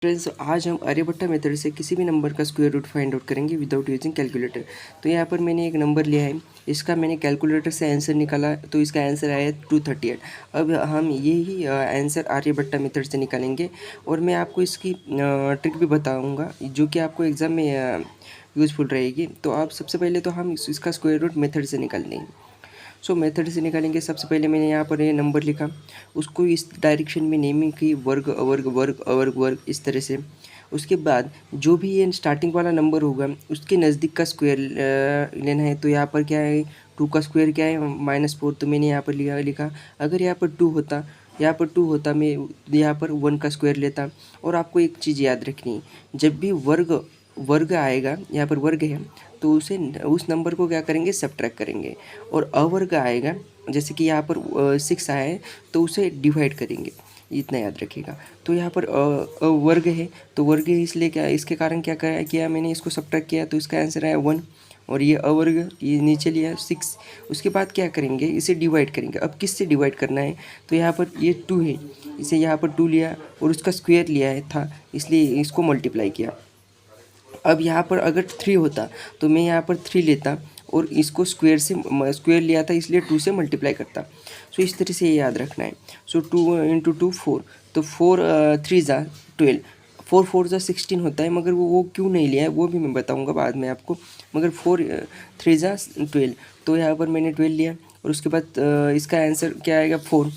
Friends, आज हम Aryabhatta method से किसी भी नंबर का स्क्वायर रूट फाइंड आउट करेंगे विदाउट यूजिंग कैलकुलेटर। तो यहाँ पर मैंने एक नंबर लिया है, इसका मैंने कैलकुलेटर से आंसर निकाला तो इसका आंसर आया 238। अब हम यही आंसर आर्यभट्टा मेथड से निकालेंगे और मैं आपको इसकी ट्रिक भी बताऊँगा जो कि आपको एग्ज़ाम में यूज़फुल रहेगी। तो आप सबसे पहले तो हम इसका स्क्वायर रूट मेथड से निकाल लेंगे। सो मेथड से निकालेंगे। सबसे पहले मैंने यहाँ पर ये नंबर लिखा, उसको इस डायरेक्शन में नेमिंग की, वर्ग अवर्ग वर्ग अवर्ग वर्ग इस तरह से। उसके बाद जो भी ये स्टार्टिंग वाला नंबर होगा उसके नज़दीक का स्क्वायर लेना है। तो यहाँ पर क्या है, 2 का स्क्वायर क्या है, -4। तो मैंने यहाँ पर लिखा। अगर यहाँ पर 2 होता, मैं यहाँ पर 1 का स्क्वायर लेता। और आपको एक चीज़ याद रखनी है, जब भी वर्ग वर्ग आएगा, यहाँ पर वर्ग है तो उसे उस नंबर को क्या करेंगे, सब्ट्रैक्ट करेंगे। और अवर्ग आएगा, जैसे कि यहाँ पर 6 आया है तो उसे डिवाइड करेंगे, इतना याद रखिएगा। तो यहाँ पर वर्ग है तो वर्ग है, इसलिए क्या, इसके कारण क्या किया मैंने, इसको सब्ट्रैक्ट किया तो इसका आंसर आया 1। और ये अवर्ग, ये नीचे लिया 6। उसके बाद क्या करेंगे, इसे डिवाइड करेंगे। अब किससे डिवाइड करना है, तो यहाँ पर ये 2 है, इसे यहाँ पर 2 लिया और उसका स्क्वायर लिया है था, इसलिए इसको मल्टीप्लाई किया। अब यहाँ पर अगर 3 होता तो मैं यहाँ पर 3 लेता और इसको स्क्वायर लिया था इसलिए 2 से मल्टीप्लाई करता। सो इस तरह से ये याद रखना है। सो 2 × 2 4, तो 4 3 ज़ा 12, 4 4 ज़ा 16 होता है, मगर वो क्यों नहीं लिया है वो भी मैं बताऊँगा बाद में आपको। मगर 4 3 ज़ा 12, तो यहाँ पर मैंने 12 लिया और उसके बाद इसका आंसर क्या आएगा 4।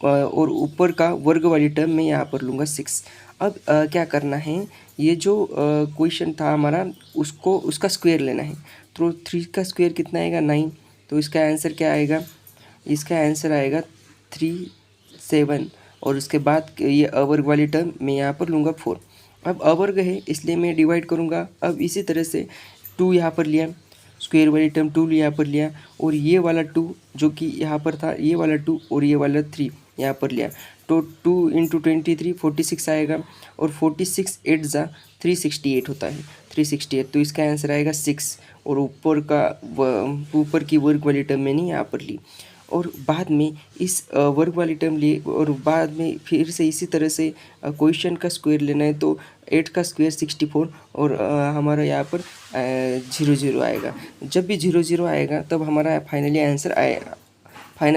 और ऊपर का वर्ग वाली टर्म में यहाँ पर लूँगा 6। अब क्या करना है, ये जो क्वेश्चन था हमारा उसको उसका स्क्वायर लेना है। तो 3 का स्क्वायर कितना आएगा, 9। तो इसका आंसर क्या आएगा, इसका आंसर आएगा 3 7। और उसके बाद ये अवर्ग वाली टर्म मैं यहाँ पर लूँगा 4। अब अवर्ग है इसलिए मैं डिवाइड करूँगा। अब इसी तरह से 2 यहाँ पर लिया, स्क्वायर वाली टर्म 2 यहाँ पर लिया, और ये वाला 2 जो कि यहाँ पर था, ये वाला 2 और ये वाला 3 यहाँ पर लिया। तो 2 × 23 46 आएगा, और 46 8 ज़ा 368 होता है, 368। तो इसका आंसर आएगा 6। और ऊपर की वर्ग वाली टर्म मैंने यहाँ पर ली, और बाद में इस वर्ग वाली टर्म ली, और बाद में फिर से इसी तरह से क्वेश्चन का स्क्वायर लेना है। तो 8 का स्क्वायर 64, और हमारा यहाँ पर 0 0 आएगा। जब भी 0 0 आएगा तब हमारा फाइनल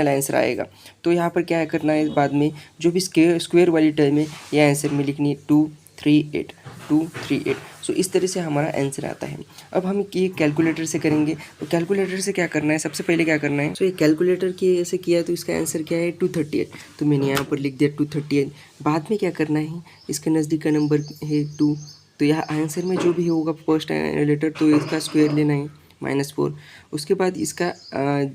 आंसर आएगा। तो यहाँ पर क्या करना है, बाद में जो भी स्क्वायर वाली टर्म है ये आंसर में लिखनी है 238, 238। सो इस तरह से हमारा आंसर आता है। अब हम ये कैलकुलेटर से करेंगे। तो कैलकुलेटर से क्या करना है, सबसे पहले क्या करना है, सो ये कैलकुलेटर की ऐसे किया तो इसका आंसर क्या है 238। तो मैंने यहाँ पर लिख दिया 238। बाद में क्या करना है, इसके नज़दीक का नंबर है 2, तो यहाँ आंसर में जो भी होगा फर्स्ट लेटर तो इसका स्क्वायर लेना है, -4। उसके बाद इसका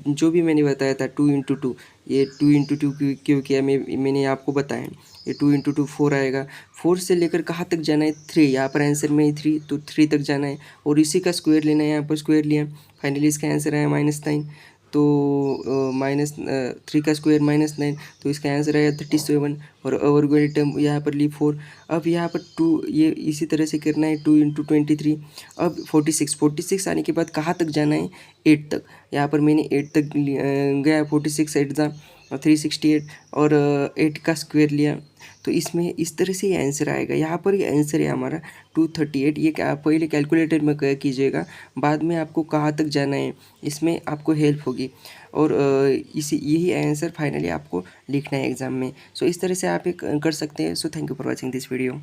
जो भी मैंने बताया था 2 × 2, ये 2 × 2 क्यों किया मैंने आपको बताया। ये 2 × 2 4 आएगा। 4 से लेकर कहाँ तक जाना है, 3। यहाँ पर आंसर में 3, तो 3 तक जाना है और इसी का स्क्वायर लेना है। यहाँ पर स्क्वायर लिया, फाइनली इसका आंसर आया -9। तो -3 का स्क्वायर -9, तो इसका आंसर आया 37। और अवर्ग टर्म यहाँ पर ली 4। अब यहाँ पर 2, ये इसी तरह से करना है 2 × 23। अब 46 आने के बाद कहाँ तक जाना है, 8 तक। यहाँ पर मैंने 8 तक गया, 46 8 ज़ा 368, और 8 का स्क्वायर लिया। तो इसमें इस तरह से ये आंसर आएगा। यहाँ पर ये आंसर है हमारा 238। ये क्या पहले कैलकुलेटर में कीजिएगा, बाद में आपको कहाँ तक जाना है इसमें आपको हेल्प होगी। और यही आंसर फाइनली आपको लिखना है एग्ज़ाम में। सो इस तरह से आप कर सकते हैं। So thank you for watching this video.